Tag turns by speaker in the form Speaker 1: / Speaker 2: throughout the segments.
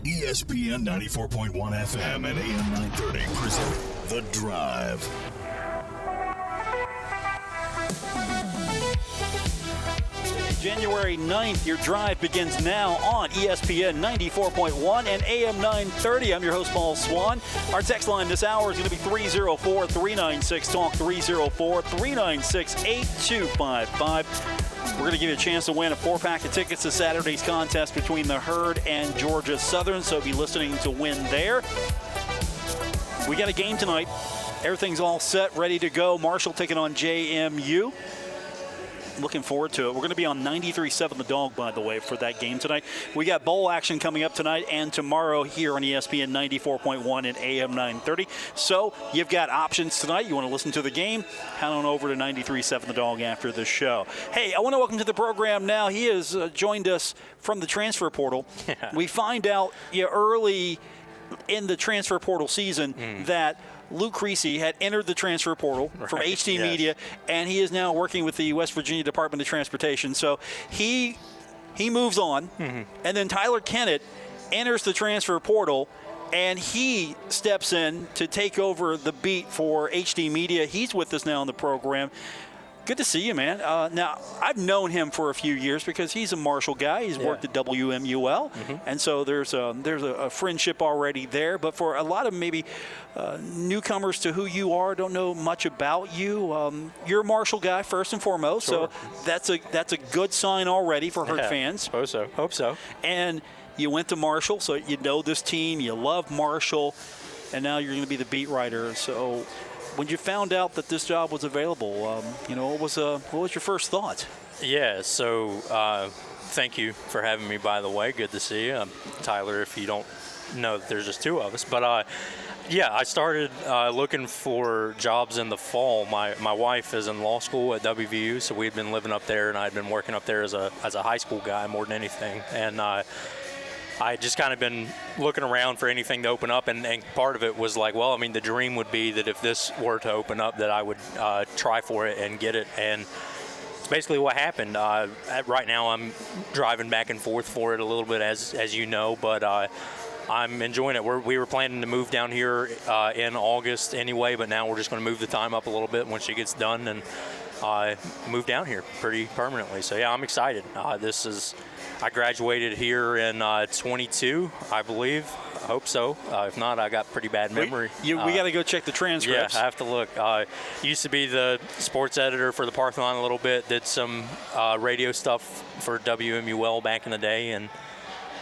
Speaker 1: ESPN 94.1 FM and AM 930 present The Drive.
Speaker 2: January 9th, your drive begins now on ESPN 94.1 and AM 930. I'm your host, Paul Swann. Our text line this hour is going to be 304-396-TALK, 304-396-8255. We're going to give you a chance to win a 4-pack of tickets to Saturday's contest between the Herd and Georgia Southern, so be listening to win there. We got a game tonight. Everything's all set, ready to go. Marshall taking on JMU. Looking forward to it. We're going to be on 93.7 The Dog, by the way, for that game tonight. We got bowl action coming up tonight and tomorrow here on ESPN 94.1 and AM 930. So you've got options tonight. You want to listen to the game? Head on over to 93.7 The Dog after the show. Hey, I want to welcome to the program now. He has joined us from the transfer portal. Yeah. We find out early in the transfer portal season that Luke Creasy had entered the transfer portal from HD Media, and he is now working with the West Virginia Department of Transportation. So he moves on, and then Tyler Kennett enters the transfer portal, and he steps in to take over the beat for HD Media. He's with us now on the program. Good to see you, man. Now, I've known him for a few years because he's a Marshall guy. He's worked at WMUL, and so there's a friendship already there. But for a lot of maybe newcomers to who you are, don't know much about you, you're a Marshall guy first and foremost. Sure. So that's a good sign already for Herd fans.
Speaker 3: Hope so.
Speaker 2: And you went to Marshall, so you know this team. You love Marshall, and now you're going to be the beat writer. So when you found out that this job was available, what was your first thought?
Speaker 3: Yeah, so thank you for having me, by the way. Good to see you. Tyler, if you don't know that there's just two of us. But, I started looking for jobs in the fall. My wife is in law school at WVU, so we'd been living up there, and I'd been working up there as a high school guy more than anything. And I just kind of been looking around for anything to open up, and part of it was like, well, I mean, the dream would be that if this were to open up, that I would try for it and get it, and it's basically what happened. Right now, I'm driving back and forth for it a little bit, as you know, but I'm enjoying it. We were planning to move down here in August anyway, but now we're just going to move the time up a little bit when she gets done and move down here pretty permanently. So, yeah, I'm excited. I graduated here in 22, I believe. I hope so. If not, I got pretty bad memory.
Speaker 2: We got to go check the transcripts.
Speaker 3: Yeah, I have to look. Used to be the sports editor for the Parthenon a little bit. Did some radio stuff for WMUL back in the day, and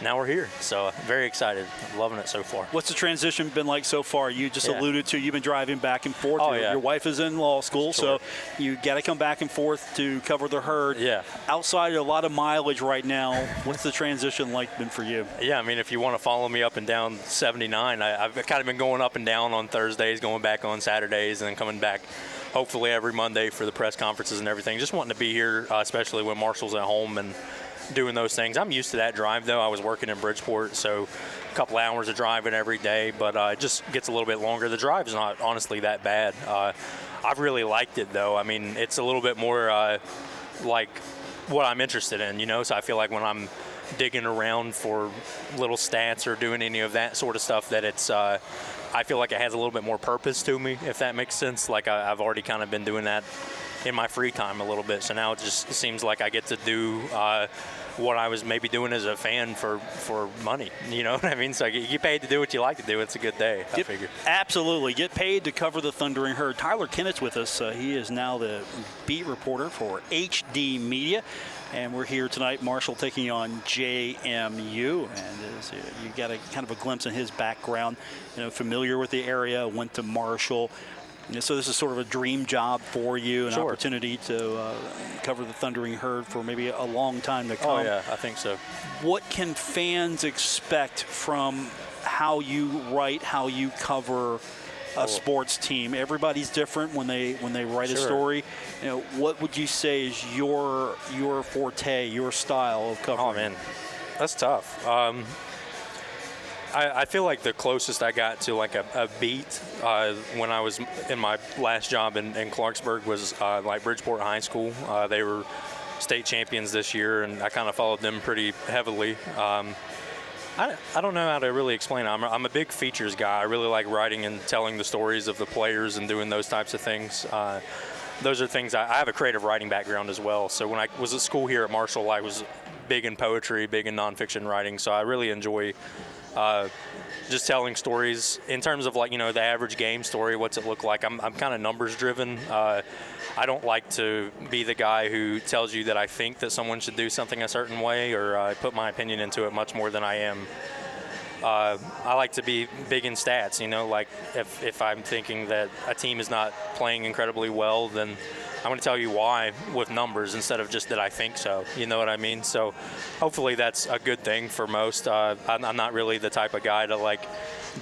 Speaker 3: now we're here. So very excited. Loving it so far.
Speaker 2: What's the transition been like so far? You just alluded to you've been driving back and forth. Your wife is in law school, so you got to come back and forth to cover the Herd.
Speaker 3: Yeah.
Speaker 2: Outside a lot of mileage right now, what's the transition like been for you?
Speaker 3: Yeah, I mean, if you want to follow me up and down 79, I've kind of been going up and down on Thursdays, going back on Saturdays, and then coming back hopefully every Monday for the press conferences and everything. Just wanting to be here, especially when Marshall's at home and doing those things. I'm used to that drive, though. I was working in Bridgeport, so a couple hours of driving every day, but it just gets a little bit longer. The drive's not honestly that bad. I've really liked it, though. I mean, it's a little bit more like what I'm interested in, so I feel like when I'm digging around for little stats or doing any of that sort of stuff, that it's I feel like it has a little bit more purpose to me, if that makes sense. Like I've already kind of been doing that in my free time a little bit, so now it just seems like I get to do what I was maybe doing as a fan for money, you know what I mean? So you get paid to do what you like to do. It's a good day, I figure.
Speaker 2: Absolutely. Get paid to cover the Thundering Herd. Tyler Kennett's with us. He is now the beat reporter for HD Media, and we're here tonight, Marshall taking on JMU, and you got a kind of a glimpse in his background, familiar with the area, went to Marshall. So this is sort of a dream job for you, an opportunity to cover the Thundering Herd for maybe a long time to come.
Speaker 3: Oh, yeah, I think so.
Speaker 2: What can fans expect from how you write, how you cover a sports team? Everybody's different when they write a story. What would you say is your forte, your style of covering?
Speaker 3: Oh, man, that's tough. I feel like the closest I got to like a beat when I was in my last job in Clarksburg was like Bridgeport High School. They were state champions this year, and I kind of followed them pretty heavily. I don't know how to really explain it. I'm a big features guy. I really like writing and telling the stories of the players and doing those types of things. Those are things I have a creative writing background as well. So when I was at school here at Marshall, I was big in poetry, big in nonfiction writing. So I really enjoy just telling stories in terms of, like, you know, the average game story. What's it look like? I'm kind of numbers driven. I don't like to be the guy who tells you that I think that someone should do something a certain way, or I put my opinion into it much more than I am. I like to be big in stats, you know, like if I'm thinking that a team is not playing incredibly well, then I'm going to tell you why with numbers instead of just that I think so. You know what I mean? So hopefully that's a good thing for most. I'm not really the type of guy to, like,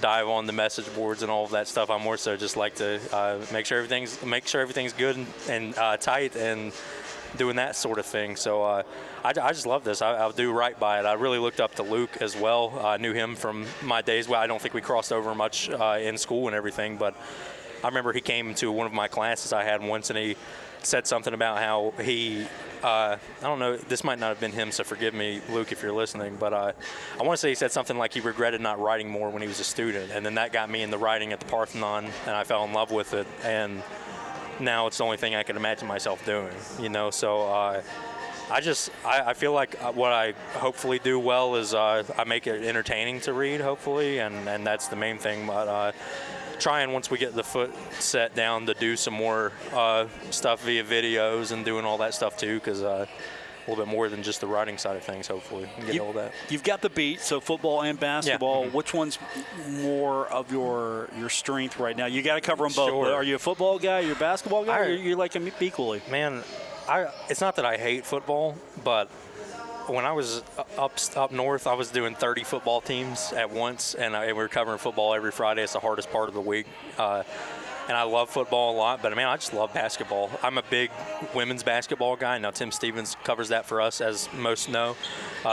Speaker 3: dive on the message boards and all of that stuff. I'm more so just like to make sure everything's good and tight and doing that sort of thing. So I just love this. I'll do right by it. I really looked up to Luke as well. I knew him from my days. Well, I don't think we crossed over much in school and everything, but I remember he came to one of my classes I had once, and he said something about how he I don't know, this might not have been him, so forgive me, Luke, if you're listening, but I want to say he said something like he regretted not writing more when he was a student, and then that got me into writing at the Parthenon, and I fell in love with it, and now it's the only thing I can imagine myself doing, you know. So I feel like what I hopefully do well is I make it entertaining to read, hopefully, and that's the main thing. But trying, once we get the foot set down, to do some more stuff via videos and doing all that stuff too, because a little bit more than just the writing side of things, hopefully, and get all that.
Speaker 2: You've got the beat, so football and basketball.
Speaker 3: Yeah. Mm-hmm.
Speaker 2: Which one's more of your strength right now? You got to cover them both.
Speaker 3: Sure.
Speaker 2: Are you a football guy? You're a basketball guy? Or you like them equally?
Speaker 3: Man, it's not that I hate football, but when I was up north, I was doing 30 football teams at once, and we were covering football every Friday. It's the hardest part of the week. And I love football a lot, but, man, I just love basketball. I'm a big women's basketball guy. Now, Tim Stevens covers that for us, as most know.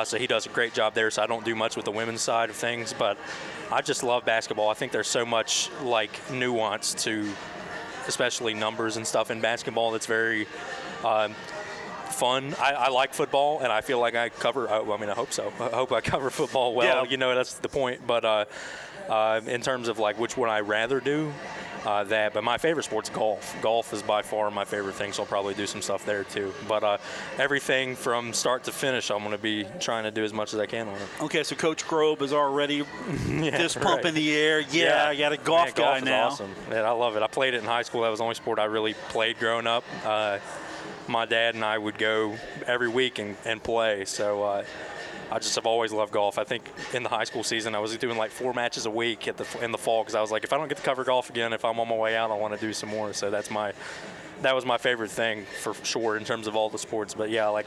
Speaker 3: So he does a great job there, so I don't do much with the women's side of things. But I just love basketball. I think there's so much, like, nuance to especially numbers and stuff in basketball that's very fun. I like football, and I feel like I cover. I hope so. I hope I cover football well. Yeah. You know, that's the point. But in terms of, like, which one I rather do, but my favorite sport's golf. Golf is by far my favorite thing, so I'll probably do some stuff there too. But everything from start to finish, I'm going to be trying to do as much as I can on it.
Speaker 2: Okay, so Coach Grobe is already fist pump in the air. Yeah, I got a golf guy now.
Speaker 3: Golf is awesome. Man, I love it. I played it in high school. That was the only sport I really played growing up. My dad and I would go every week and play. So I just have always loved golf. I think in the high school season I was doing like 4 matches a week in the fall, because I was like, if I don't get to cover golf again, if I'm on my way out, I want to do some more. So that was my favorite thing for sure in terms of all the sports. But yeah, like,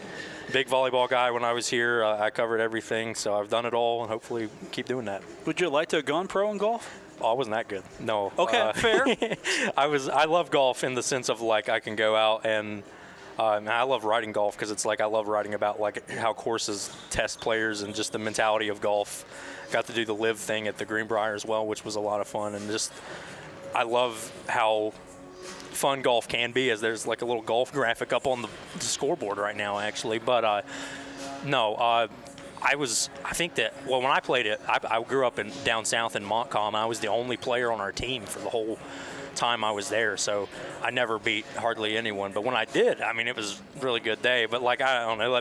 Speaker 3: big volleyball guy when I was here. I covered everything, so I've done it all, and hopefully keep doing that.
Speaker 2: Would you like to have gone pro in golf?
Speaker 3: Oh, I wasn't that good. No.
Speaker 2: Okay, fair.
Speaker 3: I love golf in the sense of, like, I can go out and I love writing golf, because it's like I love writing about, like, how courses test players and just the mentality of golf. Got to do the live thing at the Greenbrier as well, which was a lot of fun. And just I love how fun golf can be, as there's like a little golf graphic up on the scoreboard right now, actually. But I think that when I played it, I grew up down south in Montcalm. I was the only player on our team for the whole time I was there, so I never beat hardly anyone. But when I did, I mean, it was a really good day. But, like, I don't know, the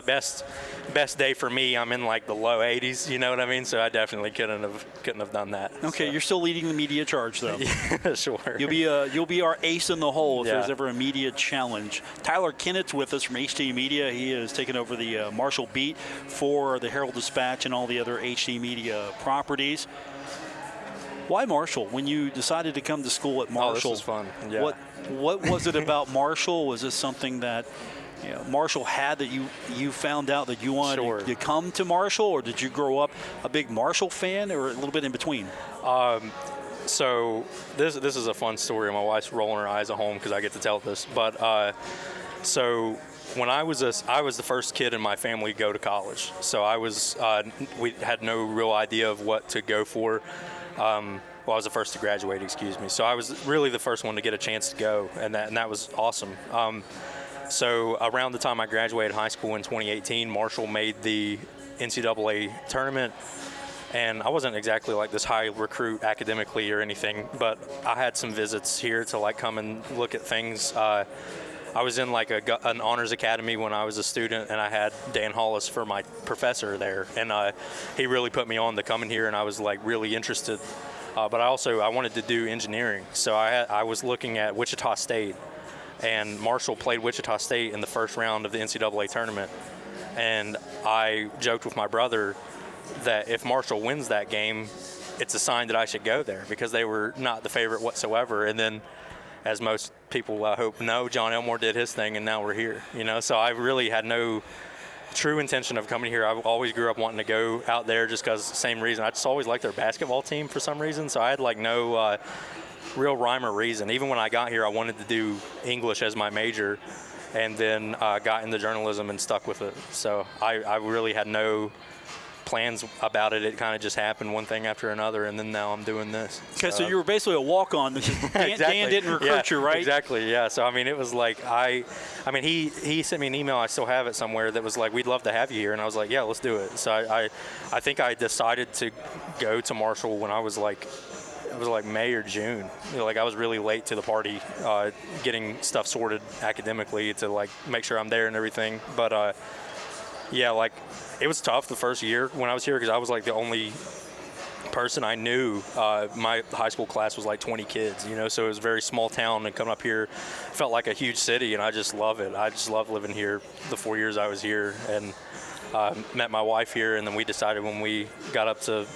Speaker 3: best day for me, I'm in like the low 80s, you know what I mean? So I definitely couldn't have done that.
Speaker 2: Okay, so. You're still leading the media charge, though.
Speaker 3: Yeah, sure.
Speaker 2: You'll be our ace in the hole if there's ever a media challenge. Tyler Kennett's with us from HD Media. He has taken over the Marshall beat for the Herald-Dispatch and all the other HD Media properties. Why Marshall? When you decided to come to school at Marshall,
Speaker 3: this was fun. Yeah.
Speaker 2: What was it about Marshall? Was this something that Marshall had that you found out that you wanted to come to Marshall, or did you grow up a big Marshall fan, or a little bit in between?
Speaker 3: So this is a fun story. My wife's rolling her eyes at home because I get to tell this. But so when I was the first kid in my family to go to college. So we had no real idea of what to go for. I was the first to graduate, excuse me. So I was really the first one to get a chance to go, and that was awesome. So around the time I graduated high school in 2018, Marshall made the NCAA tournament, And I wasn't exactly like this high recruit academically or anything, but I had some visits here to like come and look at things. I was in like an honors academy when I was a student, and I had Dan Hollis for my professor there, and he really put me on to coming here, and I was like really interested. But I wanted to do engineering, so I was looking at Wichita State, and Marshall played Wichita State in the first round of the NCAA tournament, and I joked with my brother that if Marshall wins that game, it's a sign that I should go there because they were not the favorite whatsoever. And then, as most people I hope know, John Elmore did his thing, and now we're here. So I really had no true intention of coming here. I always grew up wanting to go out there just because, same reason. I just always liked their basketball team for some reason, so I had like no real rhyme or reason. Even when I got here, I wanted to do English as my major, and then got into journalism and stuck with it. So I really had no plans about it. It kind of just happened, one thing after another, and then now I'm doing this.
Speaker 2: Okay, so you were basically a walk-on.
Speaker 3: Exactly.
Speaker 2: Dan didn't recruit you, right?
Speaker 3: Exactly, yeah. So, it was like, he sent me an email, I still have it somewhere, that was like, we'd love to have you here, and I was like, yeah, let's do it. So I think I decided to go to Marshall when I was like, it was like May or June. Like I was really late to the party, getting stuff sorted academically to like make sure I'm there and everything. But yeah, like it was tough the first year when I was here because I was like the only person I knew. My high school class was like 20 kids, so it was a very small town, and coming up here felt like a huge city, and I just love it. I just love living here the 4 years I was here, and met my wife here, and then we decided when we got up to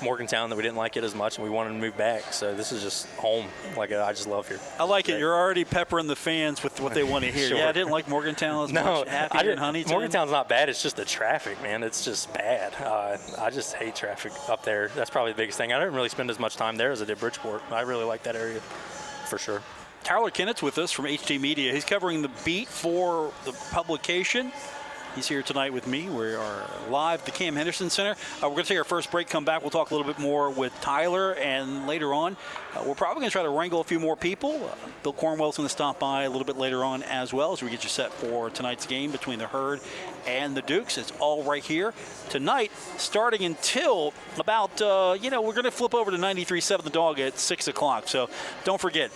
Speaker 3: Morgantown that we didn't like it as much and we wanted to move back. So this is just home. Like I just love here.
Speaker 2: I like it. You're already peppering the fans with what they want to hear.
Speaker 3: Sure.
Speaker 2: Yeah, I didn't like Morgantown as much. I didn't. Huntington.
Speaker 3: Morgantown's not bad. It's just the traffic, man. It's just bad. I just hate traffic up there. That's probably the biggest thing. I didn't really spend as much time there as I did Bridgeport. I really like that area for sure.
Speaker 2: Tyler Kennett's with us from HD Media. He's covering the beat for the publication. He's here tonight with me. We are live at the Cam Henderson Center. We're going to take our first break, come back. We'll talk a little bit more with Tyler, and later on, we're probably going to try to wrangle a few more people. Bill Cornwell's going to stop by a little bit later on as well as we get you set for tonight's game between the Herd and the Dukes. It's all right here tonight, starting until about, we're going to flip over to 93.7 The Dog at 6 o'clock. So don't forget,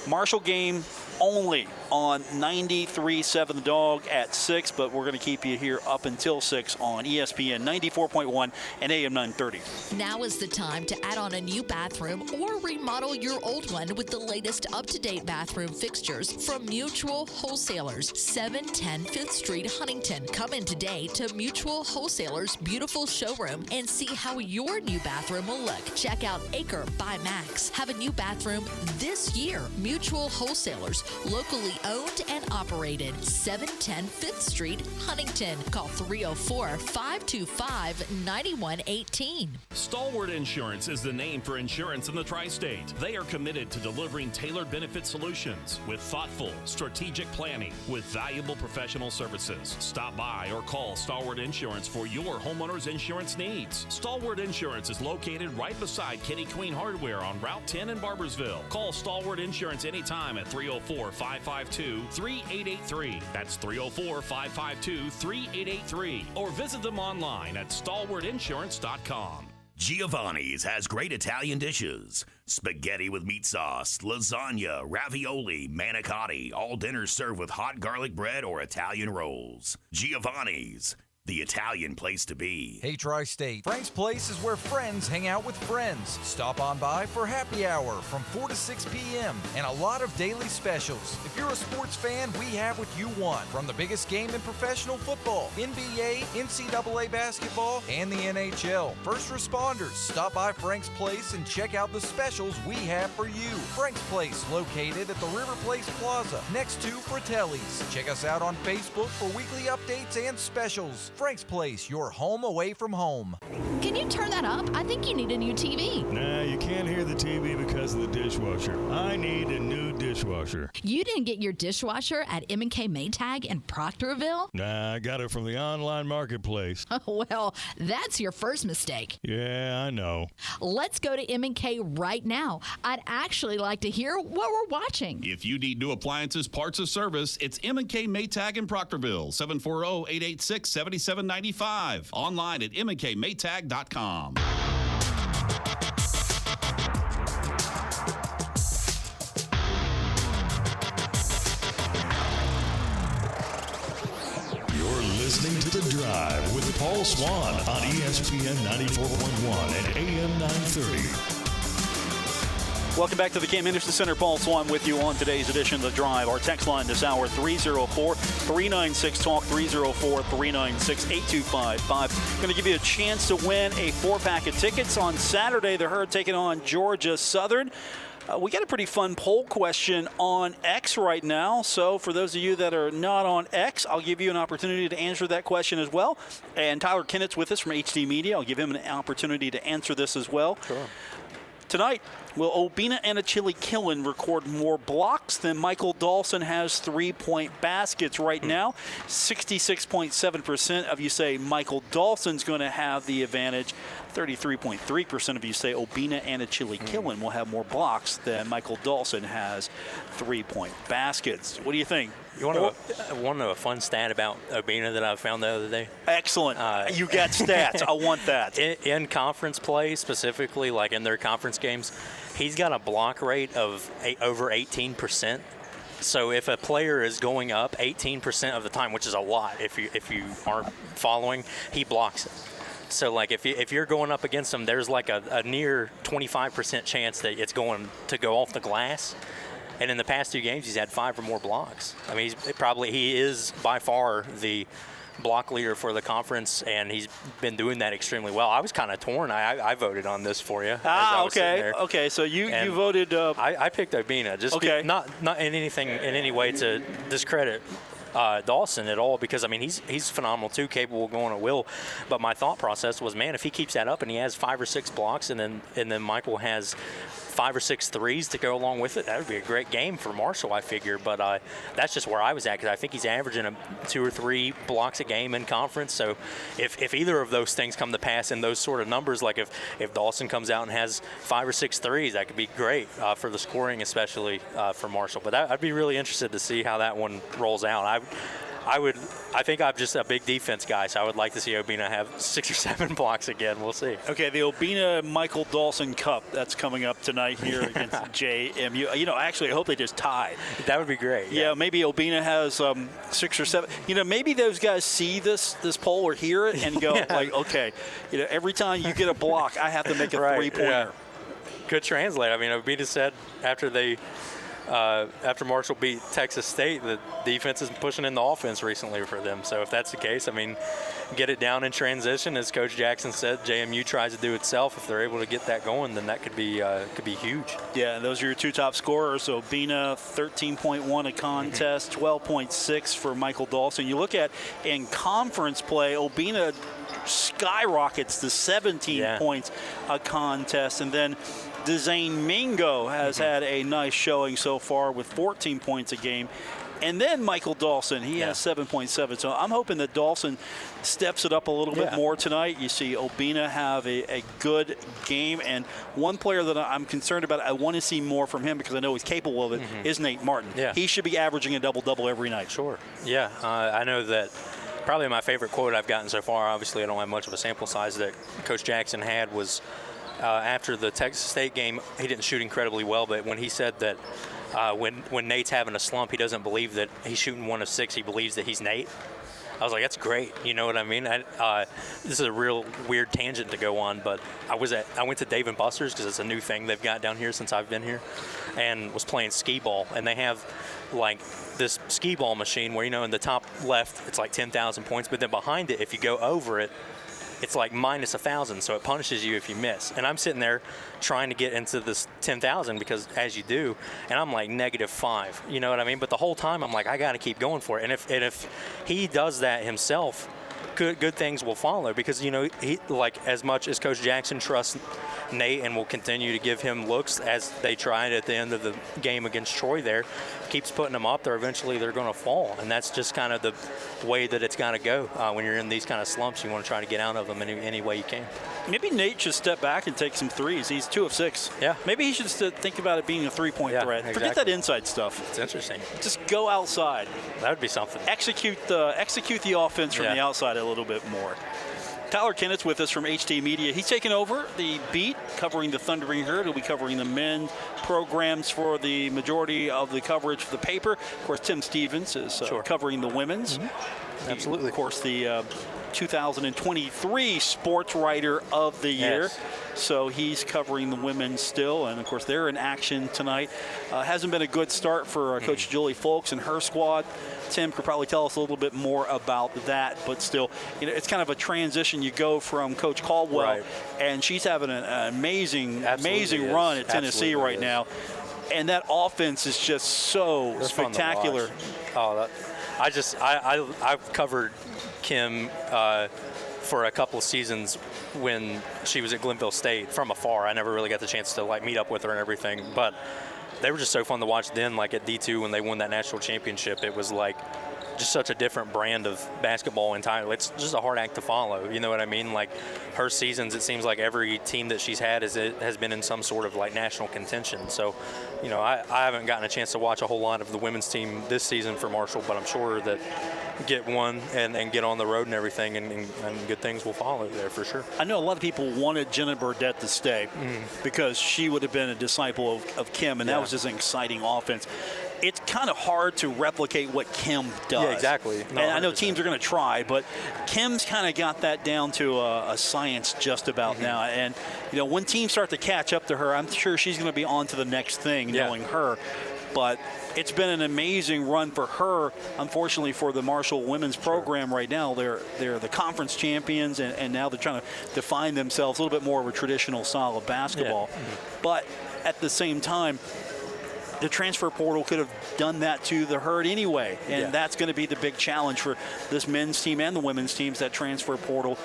Speaker 2: Marshall game only on 93.7 The Dog at 6, but we're going to keep you here up until 6 on ESPN 94.1 and AM 930.
Speaker 4: Now is the time to add on a new bathroom or remodel your old one with the latest up-to-date bathroom fixtures from Mutual Wholesalers, 710 5th Street, Huntington. Come in today to Mutual Wholesalers' beautiful showroom and see how your new bathroom will look. Check out Acre by Max. Have a new bathroom this year. Mutual Wholesalers, locally owned and operated, 710 5th Street, Huntington. Call 304-525-9118.
Speaker 5: Stalwart Insurance is the name for insurance in the tri-state. They are committed to delivering tailored benefit solutions with thoughtful, strategic planning with valuable professional services. Stop by or call Stalwart Insurance for your homeowner's insurance needs. Stalwart Insurance is located right beside Kenny Queen Hardware on Route 10 in Barbersville. Call Stalwart Insurance anytime at 304-552-3883. That's 304-552-3883. Or visit them online at stalwartinsurance.com.
Speaker 1: Giovanni's has great Italian dishes. Spaghetti with meat sauce, lasagna, ravioli, manicotti, all dinners served with hot garlic bread or Italian rolls. Giovanni's, the Italian place to be.
Speaker 6: Hey, Tri-State, Frank's Place is where friends hang out with friends. Stop on by for happy hour from 4 to 6 p.m. and a lot of daily specials. If you're a sports fan, we have what you want. From the biggest game in professional football, NBA, NCAA basketball, and the NHL. First responders, stop by Frank's Place and check out the specials we have for you. Frank's Place, located at the River Place Plaza, next to Fratelli's. Check us out on Facebook for weekly updates and specials. Frank's Place, your home away from home.
Speaker 4: Can you turn that up? I think you need a new TV.
Speaker 7: Nah, you can't hear the TV because of the dishwasher. I need a new dishwasher.
Speaker 4: You didn't get your dishwasher at M&K Maytag in Proctorville?
Speaker 7: Nah, I got it from the online marketplace.
Speaker 4: Well, that's your first mistake.
Speaker 7: Yeah, I know.
Speaker 4: Let's go to M&K right now. I'd actually like to hear what we're watching.
Speaker 8: If you need new appliances, parts, or service, it's M&K Maytag in Proctorville, 740-886-7700.
Speaker 5: $27.95. Online at mkmaytag.com.
Speaker 7: Listening to The Drive with Paul Swann on ESPN 94.1 and AM 930.
Speaker 2: Welcome back to the Cam Henderson Center. Paul Swann with you on today's edition of The Drive. Our text line this hour, 304-396-TALK, 304-396-8255. Going to give you a chance to win a 4-pack of tickets on Saturday. The Herd taking on Georgia Southern. We got a pretty fun poll question on X right now. So for those of you that are not on X, I'll give you an opportunity to answer that question as well. And Tyler Kennett's with us from HD Media. I'll give him an opportunity to answer this as well.
Speaker 3: Sure. Tonight,
Speaker 2: will Obina and Achille Killen record more blocks than Michael Dawson has 3-point baskets right now? 66.7% of you say Michael Dawson's going to have the advantage. 33.3% of you say Obina and Achille Killen will have more blocks than Michael Dawson has 3-point baskets. What do you think?
Speaker 3: You want to know a fun stat about Obina that I found the other day?
Speaker 2: Excellent. You got stats. I want that.
Speaker 3: In conference play, specifically, like in their conference games, he's got a block rate of over 18%. So if a player is going up 18% of the time, which is a lot if you aren't following, he blocks it. So, like, if you're going up against him, there's like a near 25% chance that it's going to go off the glass. And in the past 2 games, he's had 5 or more blocks. I mean, he is by far the block leader for the conference, and he's been doing that extremely well. I was kind of torn. I voted on this for you.
Speaker 2: Okay. Okay, so you voted.
Speaker 3: I picked Obina. Just not in any way to discredit Dawson at all, because I mean he's phenomenal too, capable of going at will. But my thought process was, man, if he keeps that up and he has 5 or 6 blocks, and then Michael has 5 or 6 threes to go along with it, that would be a great game for Marshall, I figure. But that's just where I was at, because I think he's averaging 2 or 3 blocks a game in conference. So if either of those things come to pass in those sort of numbers, like if Dawson comes out and has 5 or 6 threes, that could be great for the scoring, especially for Marshall. But I'd be really interested to see how that one rolls out. I think I'm just a big defense guy, so I would like to see Obina have 6 or 7 blocks again. We'll see.
Speaker 2: Okay, the Obina-Michael Dawson Cup, that's coming up tonight here against JMU. You know, actually, I hope they just tie.
Speaker 3: That would be great.
Speaker 2: Yeah, maybe Obina has 6 or 7. You know, maybe those guys see this poll or hear it and go, like, okay, you know, every time you get a block, I have to make a 3-pointer. Yeah.
Speaker 3: Could translate. I mean, Obina said after Marshall beat Texas State, the defense is pushing in the offense recently for them. So if that's the case, I mean, get it down in transition. As Coach Jackson said, JMU tries to do itself. If they're able to get that going, then that could be huge.
Speaker 2: Yeah, and those are your 2 top scorers. So Obina, 13.1 a contest, 12.6 for Michael Dawson. You look at in conference play, Obina skyrockets to 17 points a contest, and then Dezane Mingo has had a nice showing so far with 14 points a game. And then Michael Dawson, he has 7.7. So I'm hoping that Dawson steps it up a little bit more tonight. You see Obina have a good game. And one player that I'm concerned about, I want to see more from him because I know he's capable of it, is Nate Martin. Yeah. He should be averaging a double-double every night.
Speaker 3: Sure. Yeah, I know that probably my favorite quote I've gotten so far, obviously I don't have much of a sample size, that Coach Jackson had was after the Texas State game. He didn't shoot incredibly well, but when he said that when Nate's having a slump, he doesn't believe that he's shooting 1 of 6. He believes that he's Nate. I was like, that's great. You know what I mean? This is a real weird tangent to go on, but I went to Dave & Buster's because it's a new thing they've got down here since I've been here, and was playing skee ball. And they have like this skee ball machine where, you know, in the top left, it's like 10,000 points, but then behind it, if you go over it, it's like minus 1,000, so it punishes you if you miss. And I'm sitting there trying to get into this 10,000 because, as you do, and I'm like -5. You know what I mean? But the whole time I'm like, I got to keep going for it. And if he does that himself, good things will follow, because, you know, he, like, as much as Coach Jackson trusts Nate and will continue to give him looks as they tried at the end of the game against Troy there, keeps putting them up there, eventually they're going to fall. And that's just kind of the way that it's got to go. When you're in these kind of slumps, you want to try to get out of them any way you can.
Speaker 2: Maybe Nate should step back and take some threes. He's 2 of 6.
Speaker 3: Yeah.
Speaker 2: Maybe he should think about it being a 3-point threat.
Speaker 3: Exactly.
Speaker 2: Forget that inside stuff.
Speaker 3: It's interesting.
Speaker 2: Just go outside.
Speaker 3: That would be something.
Speaker 2: Execute the offense from the outside a little bit more. Tyler Kennett's with us from HT Media. He's taken over the beat, covering the Thundering Herd. He'll be covering the men programs for the majority of the coverage for the paper. Of course, Tim Stevens is covering the women's.
Speaker 3: Mm-hmm. Absolutely.
Speaker 2: Of course, the 2023 Sports Writer of the Year.
Speaker 3: Yes.
Speaker 2: So he's covering the women still, and of course they're in action tonight. Hasn't been a good start for Coach Julie Folks and her squad. Tim could probably tell us a little bit more about that, but still, it's kind of a transition. You go from Coach Caldwell, and she's having an amazing run at Tennessee right now, and that offense is just so spectacular.
Speaker 3: I've covered Kim for a couple of seasons when she was at Glenville State from afar. I never really got the chance to meet up with her and everything, but they were just so fun to watch then, at D2 when they won that national championship. It was just such a different brand of basketball entirely. It's just a hard act to follow. You know what I mean? Her seasons, it seems like every team that she's had has been in some sort of national contention. So, I haven't gotten a chance to watch a whole lot of the women's team this season for Marshall, but I'm sure that get one and get on the road and everything, and good things will follow there for sure.
Speaker 2: I know a lot of people wanted Jenna Burdett to stay because she would have been a disciple of Kim, and that was just an exciting offense. It's kind of hard to replicate what Kim does.
Speaker 3: Yeah, exactly. No,
Speaker 2: and I know teams are going to try, but Kim's kind of got that down to a science just about now. And, when teams start to catch up to her, I'm sure she's going to be on to the next thing, knowing her. But it's been an amazing run for her. Unfortunately for the Marshall women's program right now, they're the conference champions, and now they're trying to define themselves a little bit more of a traditional style of basketball. Yeah. But at the same time, the transfer portal could have done that to the Herd anyway, and that's going to be the big challenge for this men's team and the women's teams, that transfer portal.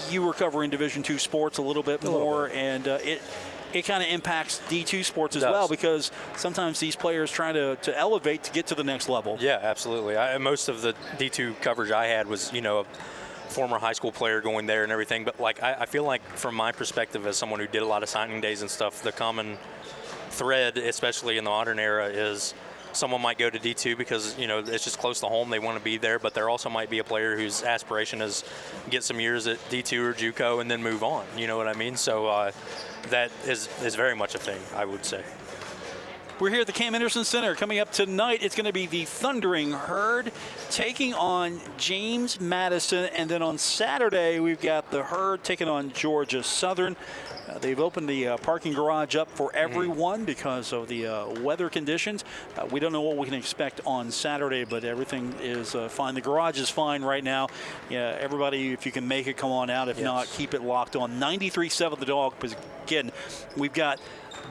Speaker 2: You were covering Division II sports a little bit more, and it kind of impacts D2 sports as well, because sometimes these players try to elevate to get to the next level.
Speaker 3: Yeah, absolutely. Most of the D2 coverage I had was, a former high school player going there and everything, but I feel like from my perspective as someone who did a lot of signing days and stuff, the common thread, especially in the modern era, is someone might go to D2 because it's just close to home, they want to be there, but there also might be a player whose aspiration is get some years at D2 or JUCO and then move on. You know what I mean? So that is very much a thing, I would say.
Speaker 2: We're here at the Cam Henderson Center. Coming up tonight, it's going to be the Thundering Herd taking on James Madison, and then on Saturday we've got the Herd taking on Georgia Southern. They've opened the parking garage up for everyone because of the weather conditions. We don't know what we can expect on Saturday, but everything is fine. The garage is fine right now. Yeah, everybody, if you can make it, come on out. If not, keep it locked on 93.7 The Dog. Because again, we've got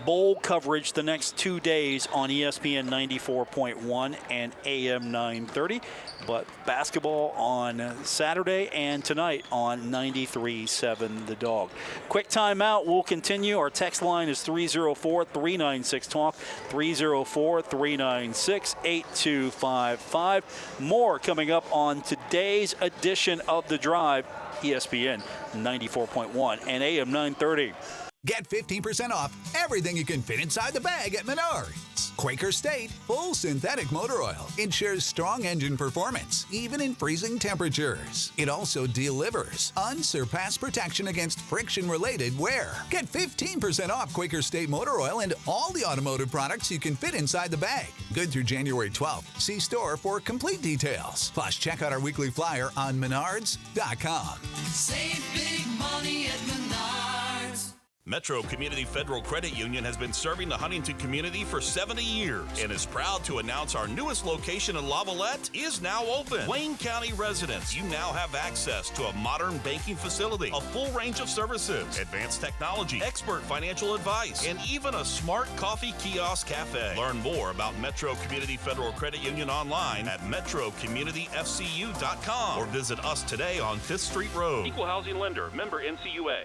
Speaker 2: bowl coverage the next 2 days on ESPN 94.1 and AM 930. But basketball on Saturday and tonight on 93.7 The Dog. Quick timeout. We'll continue. Our text line is 304-396-TALK, 304-396-8255. More coming up on today's edition of The Drive, ESPN 94.1 and AM 930.
Speaker 8: Get 15% off everything you can fit inside the bag at Menards. Quaker State Full Synthetic Motor Oil ensures strong engine performance, even in freezing temperatures. It also delivers unsurpassed protection against friction-related wear. Get 15% off Quaker State Motor Oil and all the automotive products you can fit inside the bag. Good through January 12th. See store for complete details. Plus, check out our weekly flyer on menards.com.
Speaker 9: Save big money at Menards.
Speaker 5: Metro Community Federal Credit Union has been serving the Huntington community for 70 years and is proud to announce our newest location in Lavalette is now open. Wayne County residents, you now have access to a modern banking facility, a full range of services, advanced technology, expert financial advice, and even a smart coffee kiosk cafe. Learn more about Metro Community Federal Credit Union online at metrocommunityfcu.com or visit us today on 5th Street Road.
Speaker 10: Equal housing lender, member NCUA.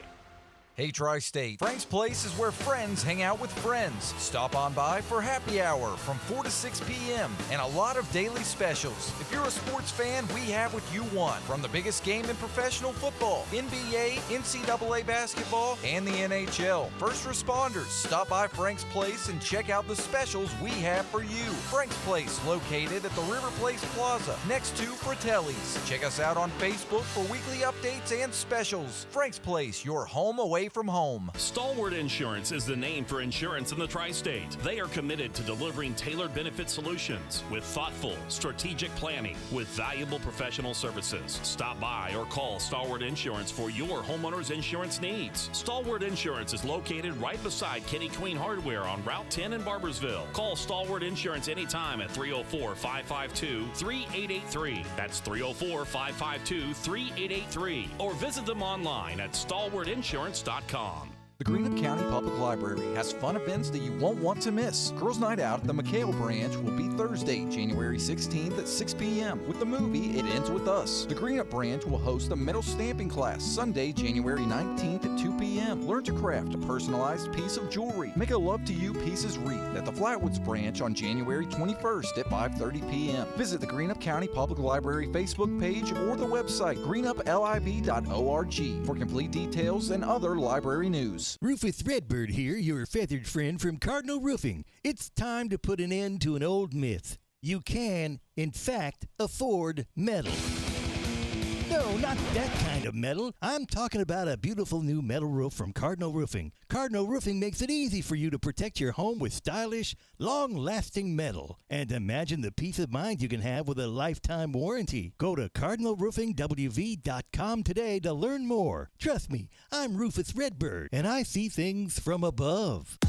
Speaker 6: Hey Tri-State, Frank's Place is where friends hang out with friends. Stop on by for happy hour from 4 to 6 p.m. and a lot of daily specials. If you're a sports fan, we have what you want. From the biggest game in professional football, NBA, NCAA basketball, and the NHL. First responders, stop by Frank's Place and check out the specials we have for you. Frank's Place, located at the River Place Plaza, next to Fratelli's. Check us out on Facebook for weekly updates and specials. Frank's Place, your home away from home.
Speaker 5: Stalwart Insurance is the name for insurance in the Tri-State. They are committed to delivering tailored benefit solutions with thoughtful, strategic planning with valuable professional services. Stop by or call Stalwart Insurance for your homeowner's insurance needs. Stalwart Insurance is located right beside Kenny Queen Hardware on Route 10 in Barbersville. Call Stalwart Insurance anytime at 304-552-3883. That's 304-552-3883. Or visit them online at stalwartinsurance.com.
Speaker 6: The Greenup County Public Library has fun events that you won't want to miss. Girls' Night Out at the McHale Branch will be Thursday, January 16th at 6 p.m. With the movie It Ends With Us. The Greenup Branch will host a metal stamping class Sunday, January 19th at 2 p.m. Learn to craft a personalized piece of jewelry. Make a Love to You Pieces wreath at the Flatwoods Branch on January 21st at 5:30 p.m. Visit the Greenup County Public Library Facebook page or the website greenuplib.org for complete details and other library news.
Speaker 10: Rufus Redbird here, your feathered friend from Cardinal Roofing. It's time to put an end to an old myth. You can, in fact, afford metal. No, not that kind of metal. I'm talking about a beautiful new metal roof from Cardinal Roofing. Cardinal Roofing makes it easy for you to protect your home with stylish, long-lasting metal. And imagine the peace of mind you can have with a lifetime warranty. Go to cardinalroofingwv.com today to learn more. Trust me, I'm Rufus Redbird, and I see things from above.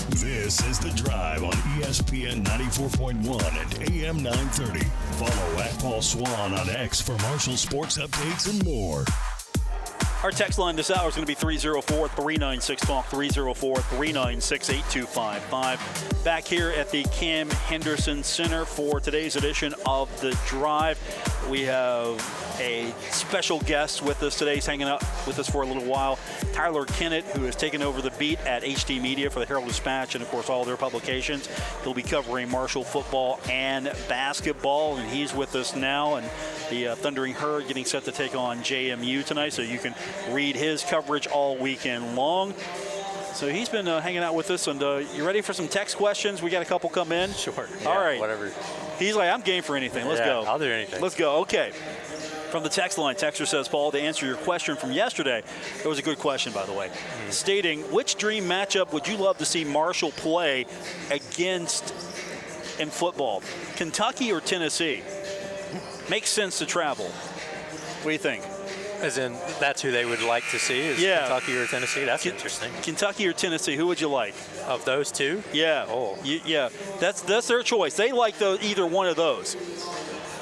Speaker 7: This is The Drive on ESPN 94.1 and AM 930. Follow at Paul Swann on X for Marshall sports updates and more.
Speaker 2: Our text line this hour is going to be 304-396-TALK, 304-396-8255. Back here at the Cam Henderson Center for today's edition of The Drive. We have a special guest with us today. He's hanging out with us for a little while. Tyler Kennett, who has taken over the beat at HD Media for the Herald-Dispatch and, of course, all their publications. He'll be covering Marshall football and basketball, and he's with us now. And the Thundering Herd getting set to take on JMU tonight, so you can read his coverage all weekend long. So he's been hanging out with us, and you ready for some text questions? We got a couple come in.
Speaker 3: Sure. Yeah,
Speaker 2: all right.
Speaker 3: Whatever.
Speaker 2: He's like, I'm game for anything. Let's go.
Speaker 3: I'll do anything.
Speaker 2: Let's go. Okay. From the text line, texter says, Paul, to answer your question from yesterday, it was a good question, by the way, stating, which dream matchup would you love to see Marshall play against in football? Kentucky or Tennessee? Makes sense to travel. What do you think?
Speaker 3: As in, that's who they would like to see is Kentucky or Tennessee? That's interesting.
Speaker 2: Kentucky or Tennessee, who would you like?
Speaker 3: Of those two?
Speaker 2: Yeah.
Speaker 3: Oh.
Speaker 2: Yeah, that's their choice. They like either one of those.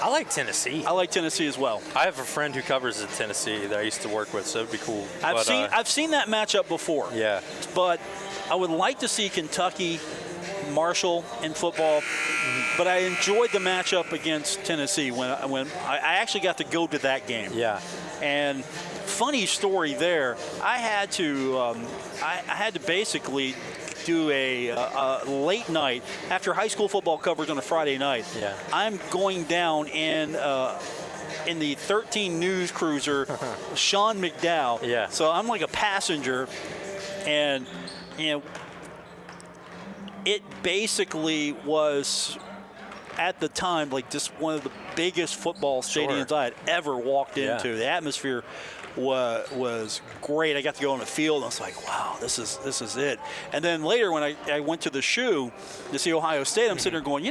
Speaker 3: I like Tennessee.
Speaker 2: I like Tennessee as well.
Speaker 3: I have a friend who covers in Tennessee that I used to work with, so it'd be cool.
Speaker 2: I've seen that matchup before.
Speaker 3: Yeah.
Speaker 2: But I would like to see Kentucky, Marshall in football. But I enjoyed the matchup against Tennessee when I actually got to go to that game.
Speaker 3: Yeah.
Speaker 2: And funny story there, I had to basically do a late night after high school football coverage on a Friday night.
Speaker 3: Yeah.
Speaker 2: I'm going down in the 13 News Cruiser, Sean McDowell.
Speaker 3: Yeah.
Speaker 2: So I'm like a passenger, and it basically was at the time like just one of the biggest football stadiums I had ever walked into. The atmosphere was great. I got to go on the field, and I was like, wow, this is it. And then later when I went to the shoe to see Ohio State, I'm sitting there going,